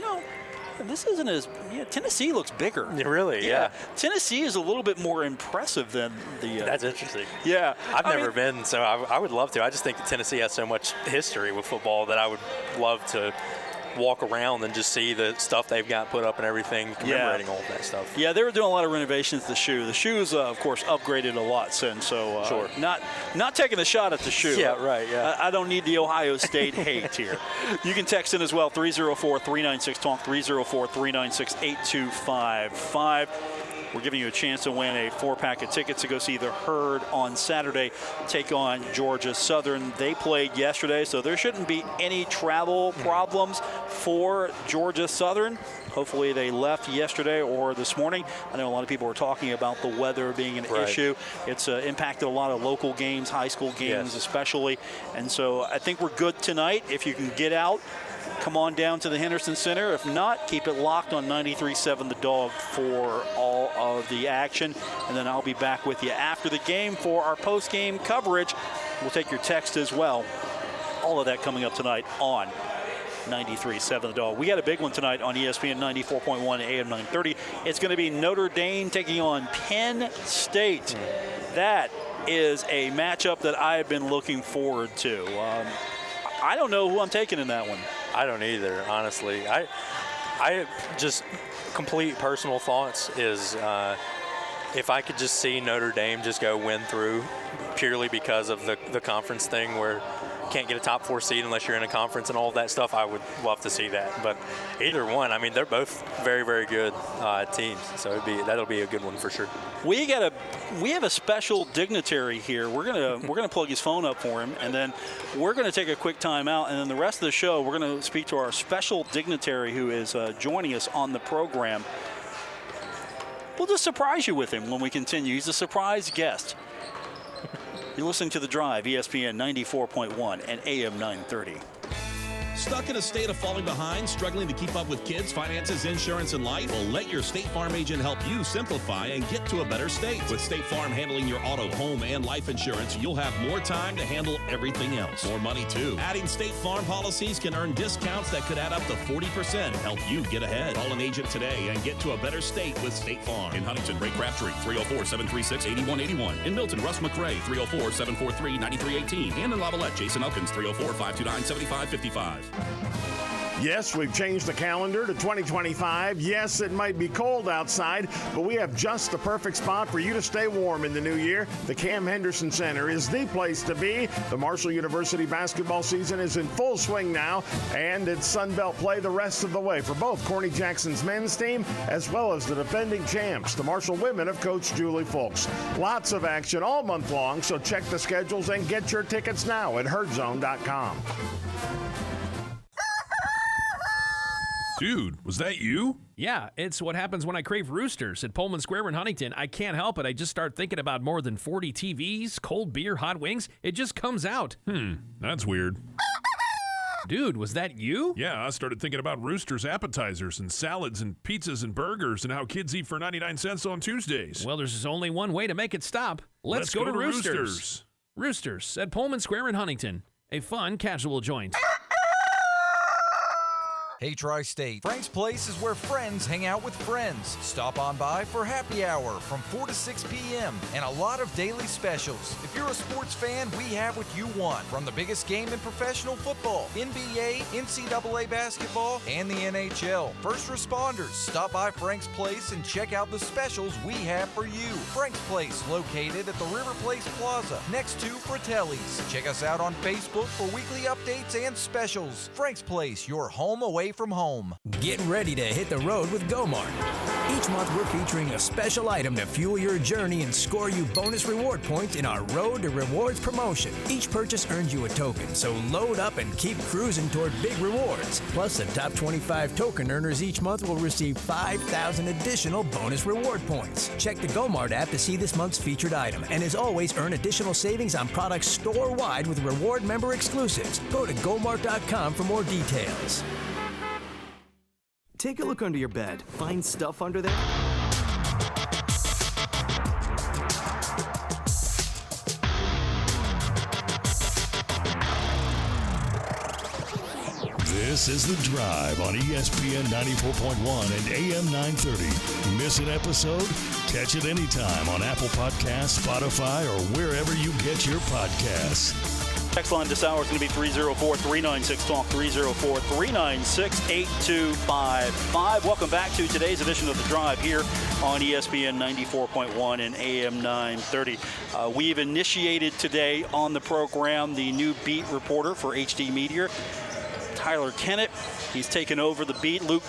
Speaker 2: this isn't as Tennessee looks bigger.
Speaker 3: Really? Yeah.
Speaker 2: Tennessee is a little bit more impressive than the.
Speaker 3: That's interesting.
Speaker 2: Yeah.
Speaker 3: I've never been, so I would love to. I just think that Tennessee has so much history with football that I would love to walk around and just see the stuff they've got put up and everything, commemorating all of that stuff.
Speaker 2: Yeah, they were doing a lot of renovations to the shoe. The shoe's, of course, upgraded a lot since. So
Speaker 3: sure.
Speaker 2: Not taking a shot at the shoe.
Speaker 3: Yeah, right, yeah.
Speaker 2: I don't need the Ohio State hate here. You can text in as well, 304-396-TALK, 304-396-8255. We're giving you a chance to win a 4-pack of tickets to go see the Herd on Saturday take on Georgia Southern. They played yesterday, so there shouldn't be any travel problems for Georgia Southern. Hopefully they left yesterday or this morning. I know a lot of people were talking about the weather being an issue. It's impacted a lot of local games, high school games especially. And so I think we're good tonight. If you can get out, come on down to the Henderson Center. If not, keep it locked on 93.7 The Dog for all of the action. And then I'll be back with you after the game for our post-game coverage. We'll take your text as well. All of that coming up tonight on 93.7 The Dog. We got a big one tonight on ESPN 94.1 AM 930. It's going to be Notre Dame taking on Penn State. That is a matchup that I've been looking forward to. I don't know who I'm taking in that one.
Speaker 3: I don't either, honestly. I just complete personal thoughts is if I could just see Notre Dame just go win through purely because of the conference thing where can't get a top 4 seed unless you're in a conference and all of that stuff, I would love to see that. But either one, I mean, they're both very, very good teams, so that'll be a good one for sure.
Speaker 2: We have a special dignitary here. We're gonna plug his phone up for him, and then we're gonna take a quick time out, and then the rest of the show we're gonna speak to our special dignitary who is joining us on the program. We'll just surprise you with him when we continue. He's a surprise guest. You're listening to The Drive, ESPN 94.1 and AM 930.
Speaker 5: Stuck in a state of falling behind, struggling to keep up with kids, finances, insurance, and life? Well, let your State Farm agent help you simplify and get to a better state. With State Farm handling your auto, home, and life insurance, you'll have more time to handle everything else. More money, too. Adding State Farm policies can earn discounts that could add up to 40%. Help you get ahead. Call an agent today and get to a better state with State Farm. In Huntington, Ray Crabtree, 304-736-8181. In Milton, Russ McRae, 304-743-9318. And in Lavalette, Jason Elkins, 304-529-7555.
Speaker 11: Yes, we've changed the calendar to 2025. Yes, it might be cold outside, but we have just the perfect spot for you to stay warm in the new year. The Cam Henderson Center is the place to be. The Marshall University basketball season is in full swing now, and it's Sun Belt play the rest of the way for both Corny Jackson's men's team as well as the defending champs, the Marshall women of Coach Julie Folks. Lots of action all month long, so check the schedules and get your tickets now at herdzone.com.
Speaker 12: Dude, was that you?
Speaker 13: Yeah, it's what happens when I crave roosters at Pullman Square in Huntington. I can't help it. I just start thinking about more than 40 TVs, cold beer, hot wings. It just comes out.
Speaker 12: That's weird.
Speaker 13: Dude, was that you?
Speaker 12: Yeah, I started thinking about roosters appetizers and salads and pizzas and burgers and how kids eat for 99 cents on Tuesdays.
Speaker 13: Well, there's only one way to make it stop. Let's go to Roosters. Roosters at Pullman Square in Huntington. A fun, casual joint.
Speaker 6: Hey, Tri-State, Frank's Place is where friends hang out with friends. Stop on by for happy hour from 4 to 6 p.m. and a lot of daily specials. If you're a sports fan, we have what you want. From the biggest game in professional football, NBA, NCAA basketball, and the NHL. First responders, stop by Frank's Place and check out the specials we have for you. Frank's Place, located at the River Place Plaza, next to Fratelli's. Check us out on Facebook for weekly updates and specials. Frank's Place, your home away from home.
Speaker 14: Get ready to hit the road with GoMart. Each month we're featuring a special item to fuel your journey and score you bonus reward points in our Road to Rewards promotion. Each purchase earns you a token, so load up and keep cruising toward big rewards. Plus, the top 25 token earners each month will receive 5,000 additional bonus reward points. Check the GoMart app to see this month's featured item, and as always, earn additional savings on products store-wide with reward member exclusives. Go to GoMart.com for more details.
Speaker 15: Take a look under your bed. Find stuff under there?
Speaker 7: This is The Drive on ESPN 94.1 and AM 930. Miss an episode? Catch it anytime on Apple Podcasts, Spotify, or wherever you get your podcasts.
Speaker 2: Text line this hour is going to be 304-396-TALK, 304-396-8255. Welcome back to today's edition of The Drive here on ESPN 94.1 and AM 930. We've initiated today on the program the new beat reporter for HD Media, Tyler Kennett. He's taken over the beat. Luke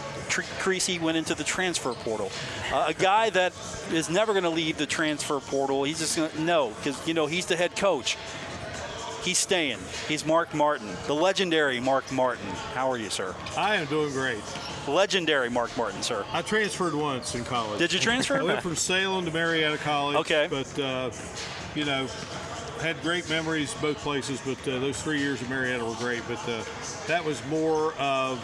Speaker 2: Creasy went into the transfer portal. A guy that is never going to leave the transfer portal. He's just going to, no, because, he's the head coach. He's staying. He's Mark Martin, the legendary Mark Martin. How are you, sir?
Speaker 16: I am doing great.
Speaker 2: Legendary Mark Martin, sir.
Speaker 16: I transferred once in college.
Speaker 2: Did you transfer?
Speaker 16: I went from Salem to Marietta College.
Speaker 2: Okay.
Speaker 16: But, had great memories both places, but those 3 years in Marietta were great. But that was more of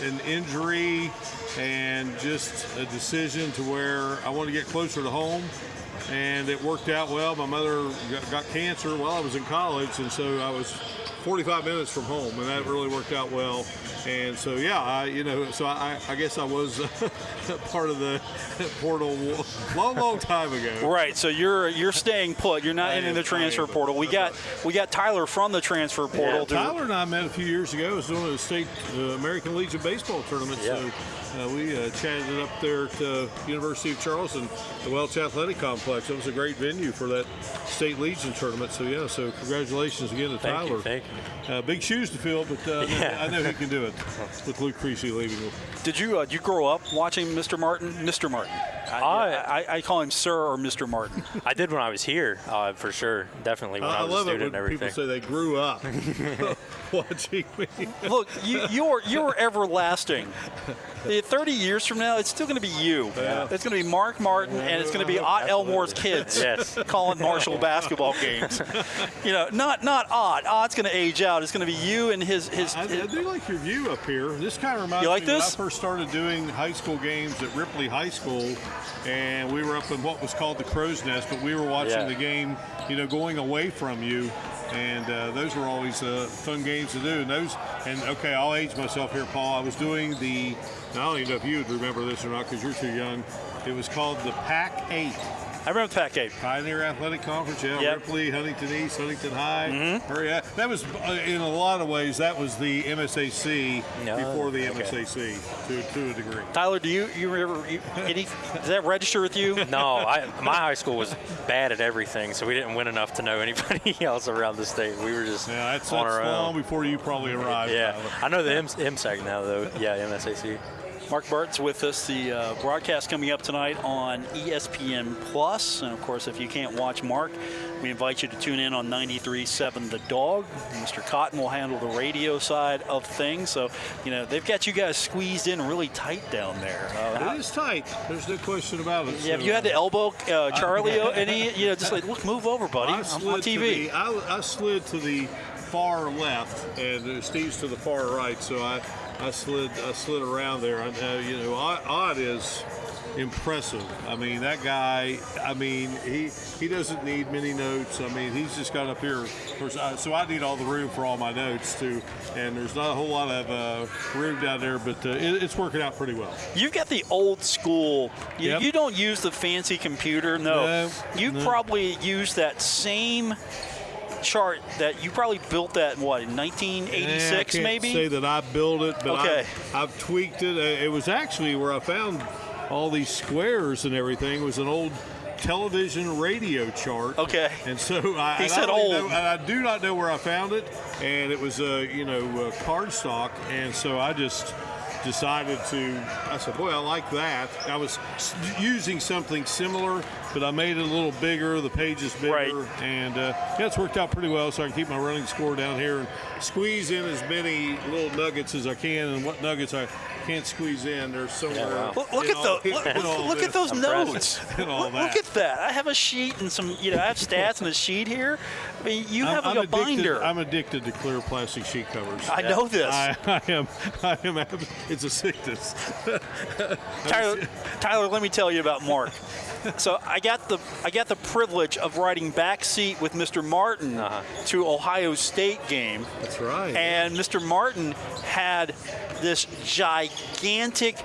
Speaker 16: an injury and just a decision to where I wanted to get closer to home. And it worked out well. My mother got cancer while I was in college, and so I was 45 minutes from home, and that really worked out well. And so, I guess I was part of the portal long time ago.
Speaker 2: Right. So you're staying put. You're not in the transfer portal. We got Tyler from the transfer portal.
Speaker 16: Yeah, Tyler and I met a few years ago. It was one of the state American Legion baseball tournaments. Yeah. So we chatted up there at the University of Charleston, the Welch Athletic Complex. It was a great venue for that state Legion tournament. So so congratulations again to Tyler.
Speaker 3: Thank you.
Speaker 16: Big shoes to fill, but I know he can do it with Luke Creasy leaving.
Speaker 2: Did you grow up watching Mr. Martin? Mr. Martin. I call him Sir or Mr. Martin.
Speaker 3: I did when I was here, for sure. Definitely when I was a student and everything.
Speaker 16: People say they grew up watching me.
Speaker 2: Look, you're everlasting. 30 years from now, it's still going to be you.
Speaker 16: Yeah.
Speaker 2: It's going to be Mark Martin, and it's going to be Ott Elmore's kids calling Marshall basketball games. Not Ott. Ott's going to age out. It's going to be you and his.
Speaker 16: I do like your view up here. This kind of reminds me when I first started doing high school games at Ripley High School, and we were up in what was called the Crow's Nest, but we were watching the game, going away from you. And those were always fun games to do. And I'll age myself here, Paul. I was doing I don't even know if you would remember this or not because you're too young. It was called the Pac-8.
Speaker 2: I remember Pac-8.
Speaker 16: Pioneer Athletic Conference, Ripley, Huntington East, Huntington High. That was, in a lot of ways, that was the MSAC before the MSAC to a degree.
Speaker 2: Tyler, do you remember does that register with you?
Speaker 3: No, my high school was bad at everything, so we didn't win enough to know anybody else around the state. We were just
Speaker 16: that's
Speaker 3: on our own.
Speaker 16: Long before you probably arrived.
Speaker 3: Yeah,
Speaker 16: Tyler.
Speaker 3: I know the MSAC now, though. Yeah, MSAC.
Speaker 2: Mark Bart's with us. The broadcast coming up tonight on ESPN Plus, and of course, if you can't watch Mark, we invite you to tune in on 93.7 The Dog. Mr. Cotton will handle the radio side of things. So, they've got you guys squeezed in really tight down there.
Speaker 16: It is tight. There's no question about it.
Speaker 2: Yeah, have you had to elbow Charlie? Just like, look, move over, buddy. I'm on TV.
Speaker 16: I slid to the far left, and Steve's to the far right. So I slid around there. Ott is impressive. I mean, that guy, he doesn't need many notes. He's just got up here. So I need all the room for all my notes, too. And there's not a whole lot of room down there, but it's working out pretty well.
Speaker 2: You've got the old school. You don't use the fancy computer. No. You probably use that same chart that you probably built that in 1986 maybe?
Speaker 16: I can't say that I built it, but
Speaker 2: okay.
Speaker 16: I've tweaked it. It was actually where I found all these squares and everything. It was an old television radio chart.
Speaker 2: Okay.
Speaker 16: And so I do not know where I found it, and it was cardstock, and so I just decided I said, boy, I like that. I was using something similar, but I made it a little bigger, the pages bigger,
Speaker 2: right.
Speaker 16: And it's worked out pretty well, so I can keep my running score down here and squeeze in as many little nuggets as I can, and what nuggets I can't squeeze in, there's somewhere.
Speaker 2: Yeah, wow. Look at those notes. Look at that. I have a sheet and some, I have stats and a sheet here. I mean, you have a binder.
Speaker 16: I'm addicted to clear plastic sheet covers.
Speaker 2: I know this.
Speaker 16: I am. It's a sickness.
Speaker 2: Tyler, let me tell you about Mark. So I got the privilege of riding back seat with Mr. Martin to Ohio State game.
Speaker 16: That's right.
Speaker 2: And Mr. Martin had this gigantic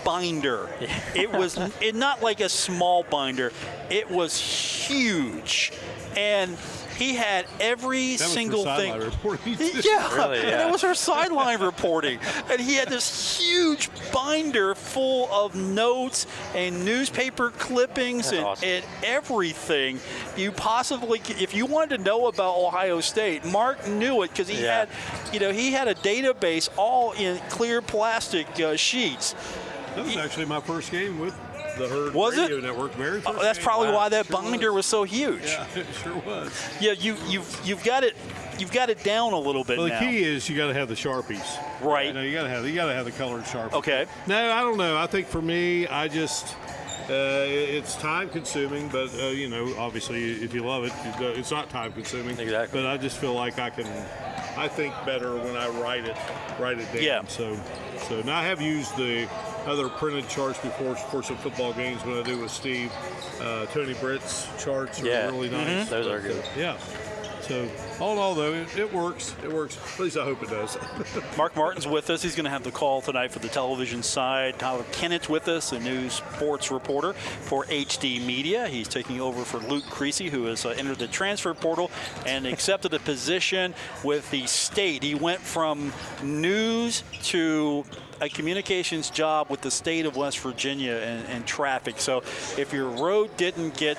Speaker 2: binder. It was not like a small binder. It was huge. And He had every single thing.
Speaker 3: Yeah, really, yeah.
Speaker 2: That was her sideline reporting. And he had this huge binder full of notes and newspaper clippings and everything you possibly, if you wanted to know about Ohio State, Mark knew it because he had a database all in clear plastic sheets.
Speaker 16: That was actually my first game with the Herd
Speaker 2: was
Speaker 16: Radio
Speaker 2: it?
Speaker 16: Network. Very first
Speaker 2: that's
Speaker 16: game.
Speaker 2: probably why that
Speaker 16: sure
Speaker 2: binder was so huge.
Speaker 16: Yeah, it sure was.
Speaker 2: Yeah, you've got it down a little bit
Speaker 16: well,
Speaker 2: now.
Speaker 16: The key is you got to have the Sharpies.
Speaker 2: Right.
Speaker 16: You got to have the colored Sharpies.
Speaker 2: Okay.
Speaker 16: No, I don't know. I think for me, it's time consuming, but obviously if you love it, it's not time consuming.
Speaker 3: Exactly.
Speaker 16: But I just feel like I think better when I write it down.
Speaker 2: Yeah.
Speaker 16: So now I have used the other printed charts before for some football games when I do with Steve. Tony Britt's charts are really nice.
Speaker 3: Mm-hmm. Those are good.
Speaker 16: Yeah. So all in all, though, it works. It works. At least I hope it does.
Speaker 2: Mark Martin's with us. He's going to have the call tonight for the television side. Tyler Kennett's with us, a new sports reporter for HD Media. He's taking over for Luke Creasy, who has entered the transfer portal and accepted a position with the state. He went from news to a communications job with the state of West Virginia and traffic. So if your road didn't get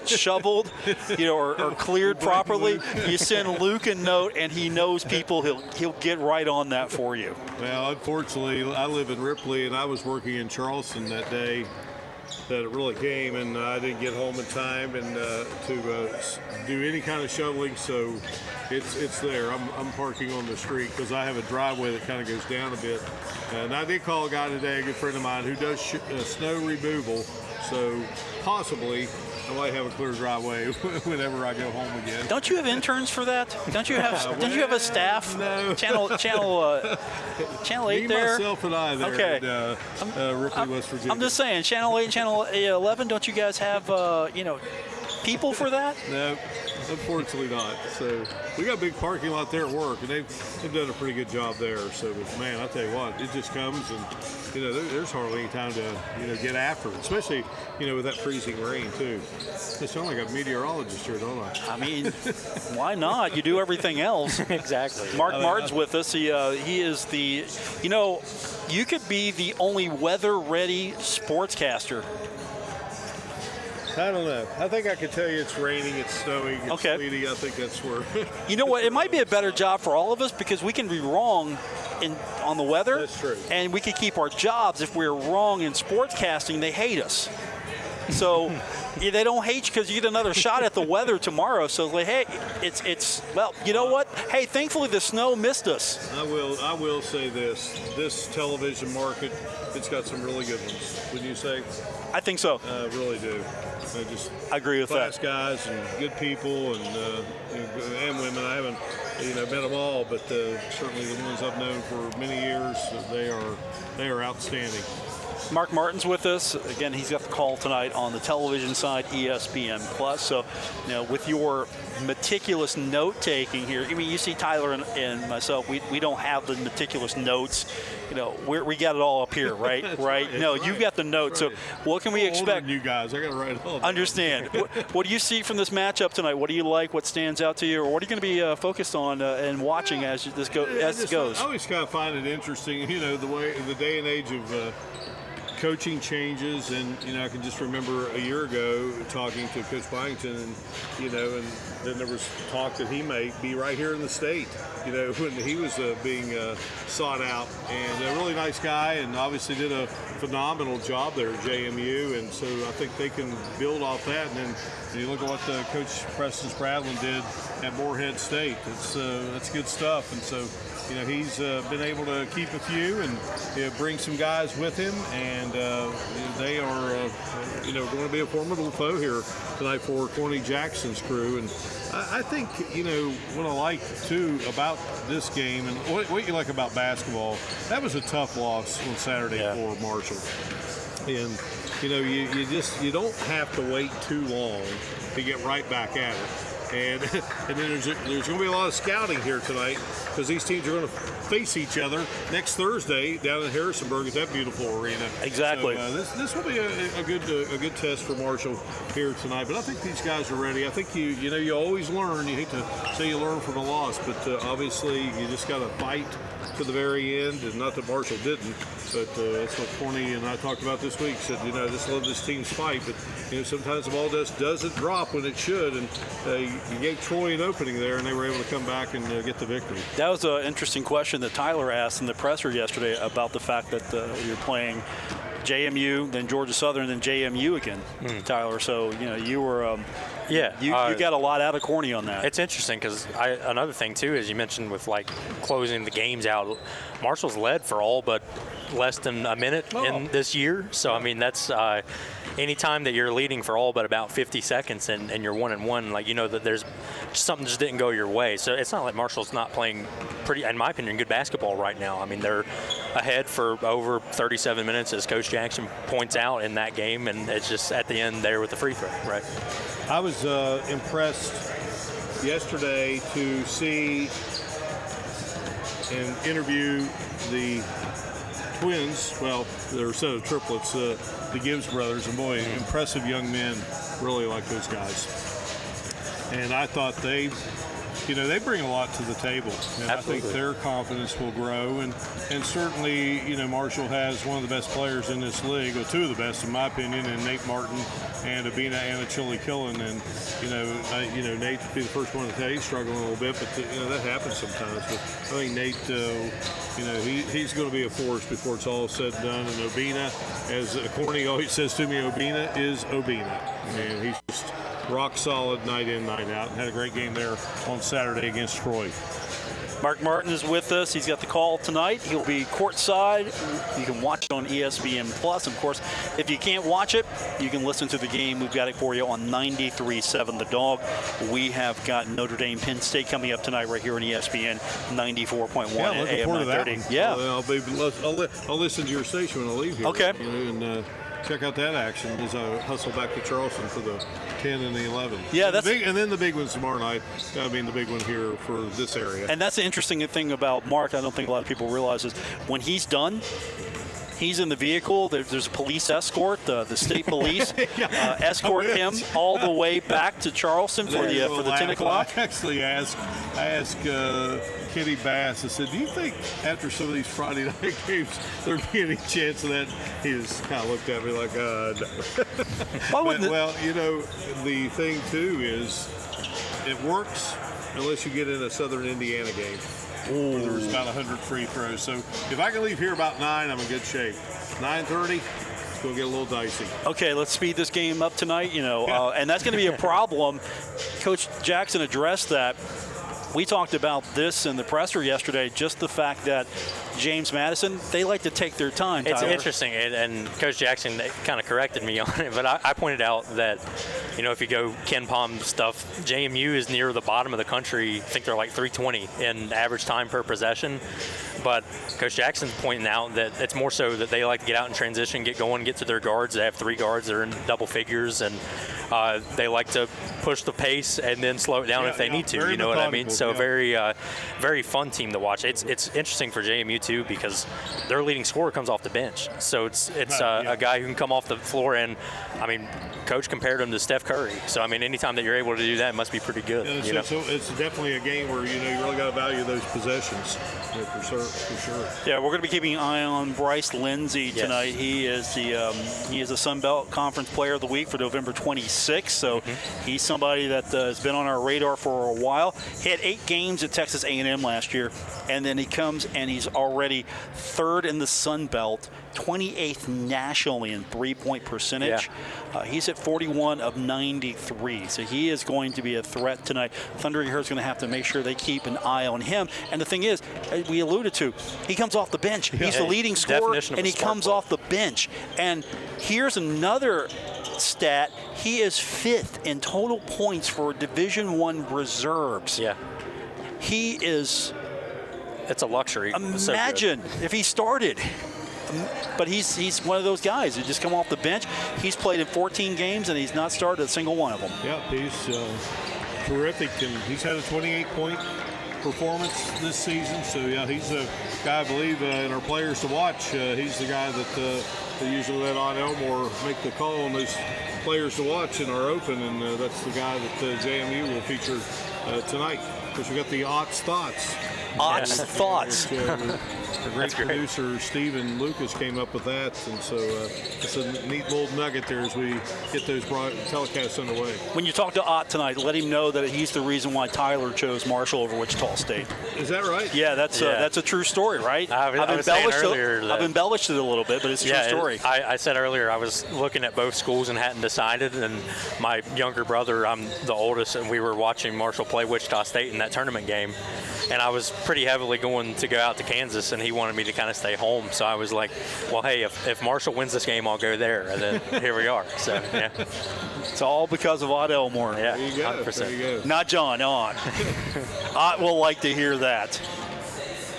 Speaker 2: shoveled, or cleared properly, you send Luke a note, and he knows people. He'll get right on that for you.
Speaker 16: Well, unfortunately, I live in Ripley, and I was working in Charleston that day that it really came, and I didn't get home in time and to do any kind of shoveling. So it's there. I'm parking on the street because I have a driveway that kind of goes down a bit. And I did call a guy today, a good friend of mine, who does snow removal. So possibly I might have a clear driveway whenever I go home again.
Speaker 2: Don't you have interns for that? Don't you have a staff?
Speaker 16: No.
Speaker 2: Channel 8
Speaker 16: Me,
Speaker 2: there.
Speaker 16: myself, and I there.
Speaker 2: Okay.
Speaker 16: In, Ripley, West Virginia.
Speaker 2: I'm just saying, Channel 8 and Channel 11. Don't you guys have people for that?
Speaker 16: No, unfortunately not. So we got a big parking lot there at work, and they've done a pretty good job there. So, man, I tell you what, it just comes, and there's hardly any time to get after it, especially with that freezing rain too. I sound like a meteorologist here, don't I?
Speaker 2: I mean, why not? You do everything else.
Speaker 3: Exactly.
Speaker 2: Mark Martin's with us. He is the, you could be the only weather-ready sportscaster.
Speaker 16: I don't know. I think I could tell you it's raining, it's snowing, it's sleety. I think that's where.
Speaker 2: You know what? It might be a better job for all of us because we can be wrong on the weather.
Speaker 16: That's true.
Speaker 2: And we could keep our jobs. If we're wrong in sportscasting, they hate us. So they don't hate you because you get another shot at the weather tomorrow. So hey, it's well, you know what? Hey, thankfully the snow missed us.
Speaker 16: I will say this television market, it's got some really good ones. Would you say?
Speaker 2: I think so.
Speaker 16: I really do.
Speaker 2: I agree with
Speaker 16: class
Speaker 2: that.
Speaker 16: Guys and good people and women. I haven't met them all, but certainly the ones I've known for many years, they are outstanding.
Speaker 2: Mark Martin's with us. Again, he's got the call tonight on the television side, ESPN Plus. So, with your meticulous note-taking here, I mean, you see Tyler and myself, we don't have the meticulous notes. We got it all up here, right? Right? No, you've got the notes. So, what can we expect?
Speaker 16: You guys, I got to write it all down.
Speaker 2: Understand. What do you see from this matchup tonight? What do you like? What stands out to you? Or what are you going to be focused on and watching as this goes?
Speaker 16: I always kind of find it interesting, the day and age of coaching changes, and I can just remember a year ago talking to Coach Byington, and and then there was talk that he may be right here in the state, when he was being sought out, and a really nice guy, and obviously did a phenomenal job there at JMU, and so I think they can build off that. And then you look at what Coach Preston Spradlin did at Morehead State. That's good stuff, and so. He's been able to keep a few and bring some guys with him, and they are, going to be a formidable foe here tonight for Corny Jackson's crew. And I think, what I like too about this game and what you like about basketball, that was a tough loss on Saturday for Marshall. And you don't have to wait too long to get right back at it. And then there's going to be a lot of scouting here tonight because these teams are going to face each other next Thursday down in Harrisonburg at that beautiful arena.
Speaker 2: Exactly.
Speaker 16: So, this will be a good test for Marshall here tonight. But I think these guys are ready. I think you always learn. You hate to say you learn from a loss, but obviously you just got to fight to the very end. And not that Marshall didn't, but that's what Corny and I talked about this week. Said I just love this team's fight, but sometimes the ball just doesn't drop when it should. And you gave Troy an opening there, and they were able to come back and get the victory.
Speaker 2: That was an interesting question that Tyler asked in the presser yesterday about the fact that you're playing JMU, then Georgia Southern, then JMU again, Tyler. So you were. You got a lot out of Corny on that.
Speaker 3: It's interesting because another thing too, as you mentioned with like closing the games out, Marshall's led for all but less than a minute in this year. So I mean that's any time that you're leading for all but about 50 seconds and you're 1-1, like that there's something just didn't go your way. So it's not like Marshall's not playing pretty, in my opinion, good basketball right now. I mean they're ahead for over 37 minutes, as Coach Jackson points out in that game, and it's just at the end there with the free throw, right?
Speaker 16: I was impressed yesterday to see and interview the twins. Well, they're a set of triplets, the Gibbs brothers, and boy, impressive young men. Really like those guys. And I thought they bring a lot to the table. And I think their confidence will grow. And certainly, Marshall has one of the best players in this league, or two of the best in my opinion, and Nate Martin and Abina Anachili Killen. And, Nate would be the first one to tell you he's struggling a little bit, but, that happens sometimes. But I think Nate, he's going to be a force before it's all said and done. And Obina, as Corny always says to me, Obina is Obina. And he's just rock solid night in, night out. Had a great game there on Saturday against Troy.
Speaker 2: Mark Martin is with us. He's got the call tonight. He'll be courtside. You can watch it on ESPN Plus. Of course, if you can't watch it, you can listen to the game. We've got it for you on 93.7 The Dog. We have got Notre Dame Penn State coming up tonight right here on ESPN 94.1 at AM 930. Yeah.
Speaker 16: I'll listen to your station when I leave here.
Speaker 2: Okay.
Speaker 16: And check out that action as I hustle back to Charleston for the 10 and the 11.
Speaker 2: Yeah,
Speaker 16: and then the big one tomorrow night. I mean, the big one here for this area.
Speaker 2: And that's the interesting thing about Mark. I don't think a lot of people realize is when he's done, he's in the vehicle. There's a police escort. The state police escort him all the way back to Charleston for the 10 o'clock.
Speaker 16: I actually asked Kenny Bass, I said, do you think after some of these Friday night games there'd be any chance of that? He just kind of looked at me like, no. Well, the thing too is it works unless you get in a Southern Indiana game. Where there's about 100 free throws. So if I can leave here about 9, I'm in good shape. 9:30, it's going to get a little dicey.
Speaker 2: Okay, let's speed this game up tonight, and that's going to be a problem. Coach Jackson addressed that. We talked about this in the presser yesterday, just the fact that James Madison, they like to take their time, Tyler.
Speaker 3: It's interesting, and Coach Jackson kind of corrected me on it, but I pointed out that, if you go Ken Palm stuff, JMU is near the bottom of the country. I think they're like 320 in average time per possession. But Coach Jackson's pointing out that it's more so that they like to get out in transition, get going, get to their guards. They have 3 guards. They're in double figures, and they like to push the pace and then slow it down if they need to. You know what I mean? So very, very fun team to watch. It's interesting for JMU too because their leading scorer comes off the bench. So it's a guy who can come off the floor, and I mean, Coach compared him to Steph Curry. So I mean, anytime that you're able to do that, it must be pretty good.
Speaker 16: Yeah, so it's definitely a game where you really got to value those possessions for sure.
Speaker 2: Yeah, we're going to be keeping an eye on Bryce Lindsey tonight. Yes. He is the Sun Belt Conference Player of the Week for November 26th. So he's somebody that has been on our radar for a while. He had 8 games at Texas A&M last year, and then he comes and he's already 3rd in the Sun Belt, 28th nationally in three-point percentage. He's at 41 of 93, so he is going to be a threat tonight. Thundering Herd's going to have to make sure they keep an eye on him. And the thing is, we alluded to, he comes off the bench. He's the leading scorer, and he comes off the bench. And here's another stat. He is 5th in total points for Division I reserves.
Speaker 3: Yeah.
Speaker 2: He is...
Speaker 3: It's a luxury.
Speaker 2: Imagine if he started. But he's one of those guys who just come off the bench. He's played in 14 games, and he's not started a single one of them.
Speaker 16: Yeah, terrific, and he's had a 28-point performance this season. So, yeah, he's a guy I believe in our players to watch. He's the guy that they usually let on Elmore make the call on those players to watch in our open, and that's the guy that JMU will feature tonight. Of course, we got the Ott's Thoughts.
Speaker 2: Ott's Thoughts.
Speaker 16: The great producer Stephen Lucas came up with that, and so it's a neat little nugget there as we get those telecasts underway.
Speaker 2: When you talk to Ott tonight, let him know that he's the reason why Tyler chose Marshall over Wichita State.
Speaker 16: Is that right?
Speaker 2: Yeah, that's a true story, right?
Speaker 3: I've
Speaker 2: embellished it a little bit, but it's a true story.
Speaker 3: I said earlier I was looking at both schools and hadn't decided, and my younger brother, I'm the oldest, and we were watching Marshall play Wichita State in that tournament game, and I was pretty heavily going to go out to Kansas, and he wanted me to kind of stay home. So I was like, well, hey, if Marshall wins this game, I'll go there. And then here we are. So, yeah.
Speaker 2: It's all because of Ott Elmore.
Speaker 3: Yeah,
Speaker 16: there you go.
Speaker 3: 100%.
Speaker 16: There you go.
Speaker 2: Not John, Ott. Ott will like to hear that.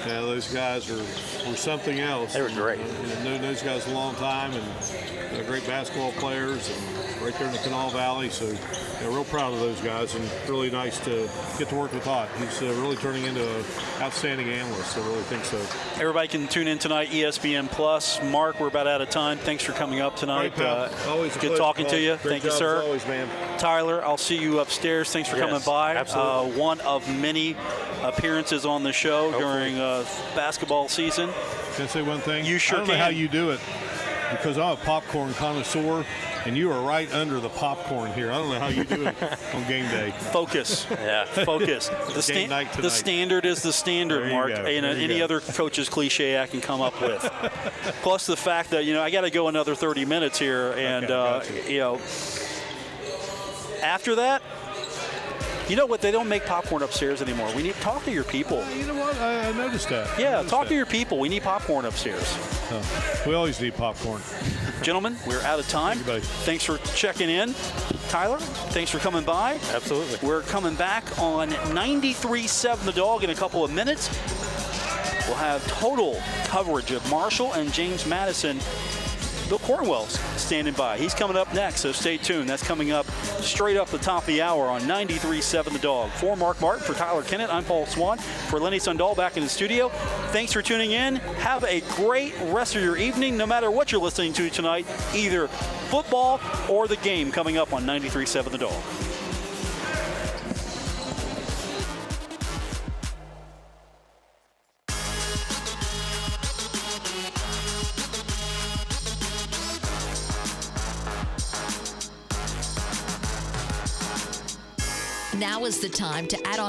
Speaker 16: Yeah, those guys were something else.
Speaker 3: They were great.
Speaker 16: Known those guys a long time, and great basketball players, and right there in the Kanawha Valley. So, real proud of those guys, and really nice to get to work with Ott. He's really turning into an outstanding analyst. I really think so.
Speaker 2: Everybody can tune in tonight, ESPN Plus. Mark, we're about out of time. Thanks for coming up tonight.
Speaker 16: Always
Speaker 2: good talking to you.
Speaker 16: Great
Speaker 2: Thank you,
Speaker 16: job
Speaker 2: sir.
Speaker 16: As always, man.
Speaker 2: Tyler, I'll see you upstairs. Thanks for coming by.
Speaker 3: Absolutely.
Speaker 2: One of many appearances on the show during basketball season.
Speaker 16: Can I say one thing?
Speaker 2: You sure
Speaker 16: I don't know how you do it, because I'm a popcorn connoisseur, and you are right under the popcorn here. I don't know how you do it on game day.
Speaker 2: Focus.
Speaker 3: Yeah.
Speaker 2: Focus. The standard is the standard, Mark. Any other coach's cliche I can come up with. Plus the fact that, I got to go another 30 minutes here, and, after that, you know what? They don't make popcorn upstairs anymore. We need to talk to your people.
Speaker 16: You know what? I noticed that.
Speaker 2: Yeah, talk to your people. We need popcorn upstairs.
Speaker 16: We always need popcorn.
Speaker 2: Gentlemen, we're out of time. Thanks for checking in. Tyler, thanks for coming by.
Speaker 3: Absolutely.
Speaker 2: We're coming back on 93.7 The Dog in a couple of minutes. We'll have total coverage of Marshall and James Madison. Bill Cornwell's standing by. He's coming up next, so stay tuned. That's coming up straight up the top of the hour on 93.7 The Dog. For Mark Martin, for Tyler Kennett, I'm Paul Swann. For Lenny Sundahl back in the studio, thanks for tuning in. Have a great rest of your evening, no matter what you're listening to tonight, either football or the game coming up on 93.7 The Dog.
Speaker 4: Now is the time to add on